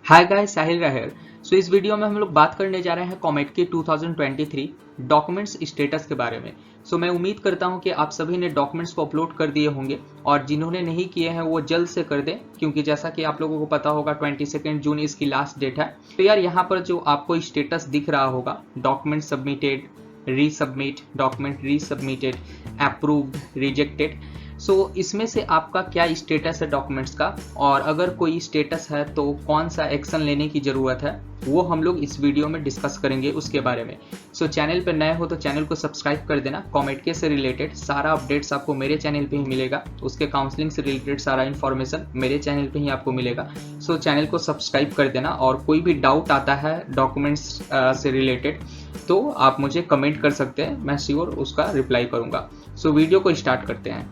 Hi guys, साहिल राहर। सो इस video में हम लोग बात करने जा रहे हैं कॉमेट के 2023 डॉक्यूमेंट्स स्टेटस के बारे में। सो मैं उम्मीद करता हूं कि आप सभी ने डॉक्यूमेंट्स को अपलोड कर दिए होंगे और जिन्होंने नहीं किए हैं वो जल्द से कर दें, क्योंकि जैसा कि आप लोगों को पता होगा 22 जून इसकी लास्ट डेट है। तो यार यहाँ पर जो आपको स्टेटस दिख रहा होगा, document submitted, resubmit, document resubmitted, approved, rejected. So इसमें से आपका क्या स्टेटस है डॉक्यूमेंट्स का, और अगर कोई स्टेटस है तो कौन सा एक्शन लेने की ज़रूरत है, वो हम लोग इस वीडियो में डिस्कस करेंगे उसके बारे में। सो चैनल पर नए हो तो चैनल को सब्सक्राइब कर देना। कॉमेट के से रिलेटेड सारा अपडेट्स आपको मेरे चैनल पे ही मिलेगा, उसके काउंसलिंग से रिलेटेड सारा इन्फॉर्मेशन मेरे चैनल पे ही आपको मिलेगा। सो चैनल को सब्सक्राइब कर देना, और कोई भी डाउट आता है डॉक्यूमेंट्स से रिलेटेड तो आप मुझे कमेंट कर सकते हैं, मैं श्योर उसका रिप्लाई करूँगा। सो वीडियो को स्टार्ट करते हैं।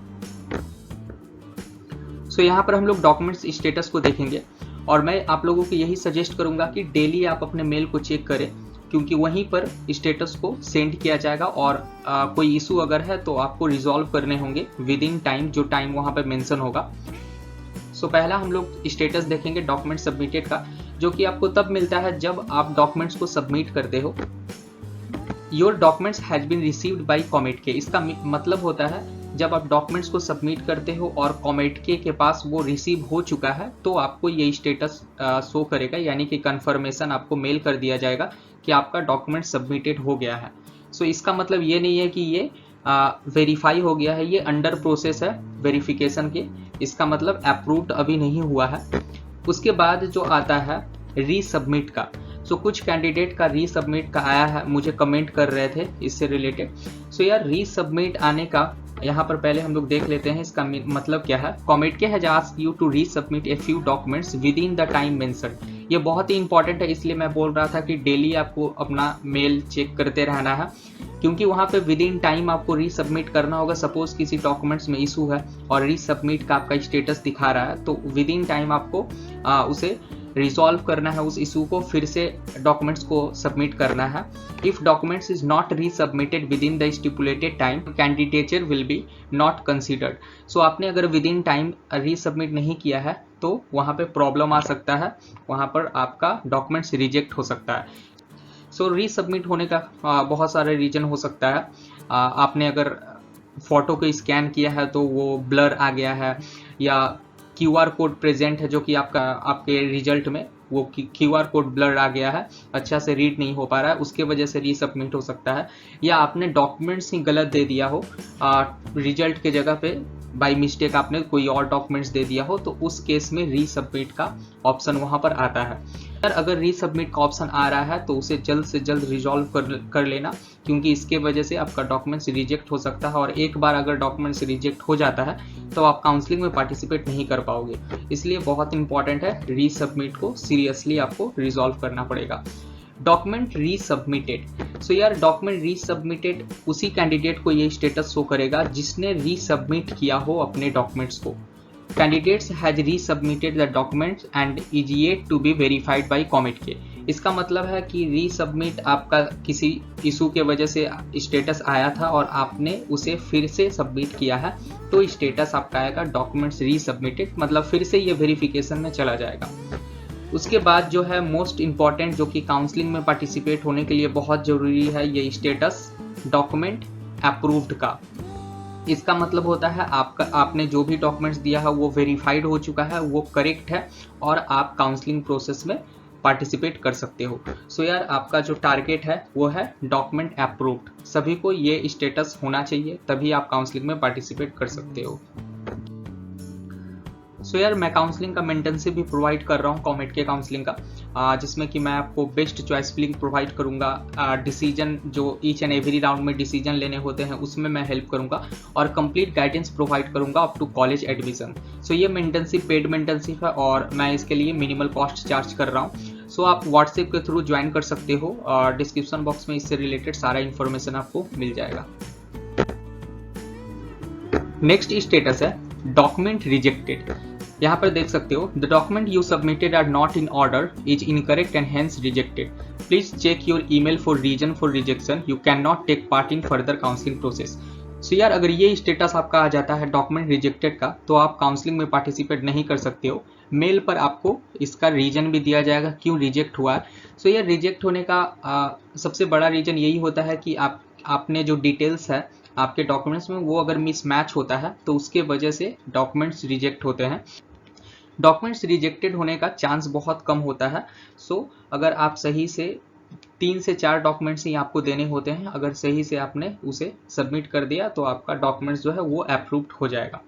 सो यहाँ पर हम लोग डॉक्यूमेंट्स स्टेटस को देखेंगे, और मैं आप लोगों को यही सजेस्ट करूंगा कि डेली आप अपने मेल को चेक करें, क्योंकि वहीं पर स्टेटस को सेंड किया जाएगा, और कोई इशू अगर है तो आपको रिजॉल्व करने होंगे विद इन टाइम, जो टाइम वहाँ पर मेंशन होगा। सो पहला हम लोग स्टेटस देखेंगे डॉक्यूमेंट सबमिटेड का, जो कि आपको तब मिलता है जब आप डॉक्यूमेंट्स को सबमिट करते हो। Your documents has been received by COMED के, इसका मतलब होता है जब आप डॉक्यूमेंट्स को सबमिट करते हो और कॉमेट के पास वो रिसीव हो चुका है तो आपको ये स्टेटस शो करेगा, यानी कि कंफर्मेशन आपको मेल कर दिया जाएगा कि आपका डॉक्यूमेंट सबमिटेड हो गया है। सो इसका मतलब ये नहीं है कि ये वेरीफाई हो गया है, ये अंडर प्रोसेस है वेरिफिकेशन के, इसका मतलब अप्रूव्ड अभी नहीं हुआ है। उसके बाद जो आता है रीसबमिट का, सो कुछ कैंडिडेट का रीसबमिट का आया है, मुझे कमेंट कर रहे थे इससे रिलेटेड। सो यार रीसबमिट आने का यहाँ पर पहले हम लोग देख लेते हैं इसका मतलब क्या है। COMED K has asked you to resubmit a few documents with in the time mentioned. ये बहुत ही इंपॉर्टेंट है, इसलिए मैं बोल रहा था कि डेली आपको अपना मेल चेक करते रहना है, क्योंकि वहाँ पे विद इन टाइम आपको रीसबमिट करना होगा। सपोज किसी डॉक्यूमेंट्स में इशू है और रीसबमिट का आपका स्टेटस दिखा रहा है, तो विद इन टाइम आपको उसे रिजॉल्व करना है, उस इशू को फिर से डॉक्यूमेंट्स को सबमिट करना है। If documents is not resubmitted with in the stipulated time, candidature will be not considered. So आपने अगर विद इन टाइम रीसबमिट नहीं किया है तो वहाँ पे प्रॉब्लम आ सकता है, वहाँ पर आपका डॉक्यूमेंट्स रिजेक्ट हो सकता है। सो रीसबमिट होने का बहुत सारे रीजन हो सकता है। आपने अगर फोटो को स्कैन किया है तो वो ब्लर आ गया है, या QR कोड प्रेजेंट है जो कि आपके रिजल्ट में वो QR कोड ब्लर आ गया है, अच्छा से रीड नहीं हो पा रहा है, उसके वजह से रीसबमिट हो सकता है। या आपने डॉक्यूमेंट्स ही गलत दे दिया हो, रिजल्ट के जगह पे बाय मिस्टेक आपने कोई और डॉक्यूमेंट्स दे दिया हो, तो उस केस में रीसबमिट का ऑप्शन वहाँ पर आता है। अगर रीसबमिट का ऑप्शन आ रहा है तो उसे जल्द से जल्द रिजॉल्व कर लेना, क्योंकि इसके वजह से आपका डॉक्यूमेंट्स रिजेक्ट हो सकता है, और एक बार अगर डॉक्यूमेंट्स रिजेक्ट हो जाता है तो आप काउंसलिंग में पार्टिसिपेट नहीं कर पाओगे। इसलिए बहुत इंपॉर्टेंट है, रीसबमिट को सीरियसली आपको रिजॉल्व करना पड़ेगा। डॉक्यूमेंट रीसबमिटेड, सो यार डॉक्यूमेंट रीसबमिटेड उसी कैंडिडेट को ये स्टेटस शो करेगा जिसने रीसबमिट किया हो अपने डॉक्यूमेंट्स को। Candidates has resubmitted the documents and is yet to be verified by comet के। इसका मतलब है कि रीसबमिट आपका किसी इशू के वजह से स्टेटस आया था और आपने उसे फिर से सबमिट किया है, तो स्टेटस आपका आएगा डॉक्यूमेंट्स रीसबमिटेड, मतलब फिर से ये वेरिफिकेशन में चला जाएगा। उसके बाद जो है मोस्ट इम्पॉर्टेंट, जो कि काउंसलिंग में पार्टिसिपेट होने के लिए बहुत ज़रूरी है, ये स्टेटस डॉक्यूमेंट अप्रूव्ड का। इसका मतलब होता है आपने जो भी डॉक्यूमेंट्स दिया है वो वेरीफाइड हो चुका है, वो करेक्ट है, और आप काउंसलिंग प्रोसेस में पार्टिसिपेट कर सकते हो। सो यार आपका जो टारगेट है वो है डॉक्यूमेंट अप्रूव्ड। सभी को ये स्टेटस होना चाहिए, तभी आप काउंसलिंग में पार्टिसिपेट कर सकते हो। सो यार मैं काउंसलिंग का मेंटरशिप भी प्रोवाइड कर रहा हूँ, कॉमेट के काउंसलिंग का, जिसमें कि मैं आपको बेस्ट चॉइस फिलिंग प्रोवाइड करूँगा। डिसीजन जो ईच एंड एवरी राउंड में डिसीजन लेने होते हैं उसमें मैं हेल्प करूँगा, और कंप्लीट गाइडेंस प्रोवाइड करूँगा अप टू कॉलेज एडमिशन। सो ये मेंटरशिप पेड मेंटरशिप है, और मैं इसके लिए मिनिमल कॉस्ट चार्ज कर रहा हूँ। सो आप व्हाट्सएप के थ्रू ज्वाइन कर सकते हो, और डिस्क्रिप्शन बॉक्स में इससे रिलेटेड सारा इन्फॉर्मेशन आपको मिल जाएगा। नेक्स्ट स्टेटस है डॉक्यूमेंट रिजेक्टेड। यहाँ पर देख सकते हो, the document you submitted are not in order, is incorrect and hence rejected, please check your email for reason for rejection, you can not take part in further counselling process. So यार अगर ये status आपका आ जाता है document rejected का, तो आप counselling में पार्टिसिपेट नहीं कर सकते हो। मेल पर आपको इसका रीजन भी दिया जाएगा क्यों रिजेक्ट हुआ है। सो यह रिजेक्ट होने का सबसे बड़ा रीजन यही होता है कि आपने जो डिटेल्स है आपके डॉक्यूमेंट्स में वो अगर मिसमैच होता है तो उसके वजह से डॉक्यूमेंट्स रिजेक्ट होते हैं। डॉक्यूमेंट्स रिजेक्टेड होने का चांस बहुत कम होता है। सो अगर आप सही से 3 से 4 डॉक्यूमेंट्स ही आपको देने होते हैं, अगर सही से आपने उसे सबमिट कर दिया तो आपका डॉक्यूमेंट्स जो है वो अप्रूव्ड हो जाएगा।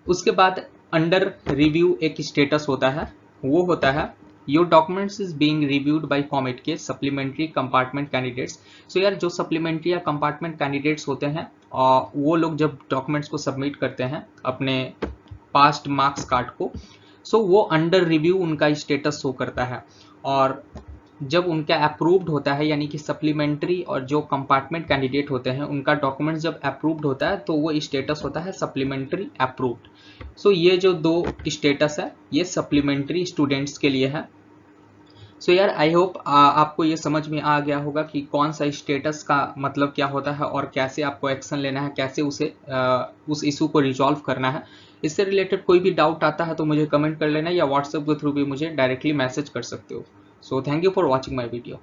उसके बाद अंडर रिव्यू एक स्टेटस होता है, वो होता है your documents is being reviewed by format के सप्लीमेंट्री कंपार्टमेंट कैंडिडेट्स। सो यार जो सप्लीमेंट्री या कंपार्टमेंट कैंडिडेट्स होते हैं वो लोग जब डॉक्यूमेंट्स को सबमिट करते हैं अपने पास्ट मार्क्स कार्ड को, सो वो अंडर रिव्यू उनका स्टेटस शो करता है। और जब उनका अप्रूव्ड होता है यानी कि सप्लीमेंट्री और जो कंपार्टमेंट कैंडिडेट होते हैं उनका डॉक्यूमेंट जब अप्रूव्ड होता है तो वो स्टेटस होता है सप्लीमेंट्री अप्रूव्ड। सो ये जो दो स्टेटस है ये सप्लीमेंट्री स्टूडेंट्स के लिए है। सो यार आई होप आपको ये समझ में आ गया होगा कि कौन सा स्टेटस का मतलब क्या होता है और कैसे आपको एक्शन लेना है, कैसे उस इशू को रिजॉल्व करना है। इससे रिलेटेड कोई भी डाउट आता है तो मुझे कमेंट कर लेना या व्हाट्सएप के थ्रू भी मुझे डायरेक्टली मैसेज कर सकते हो। So thank you for watching my video.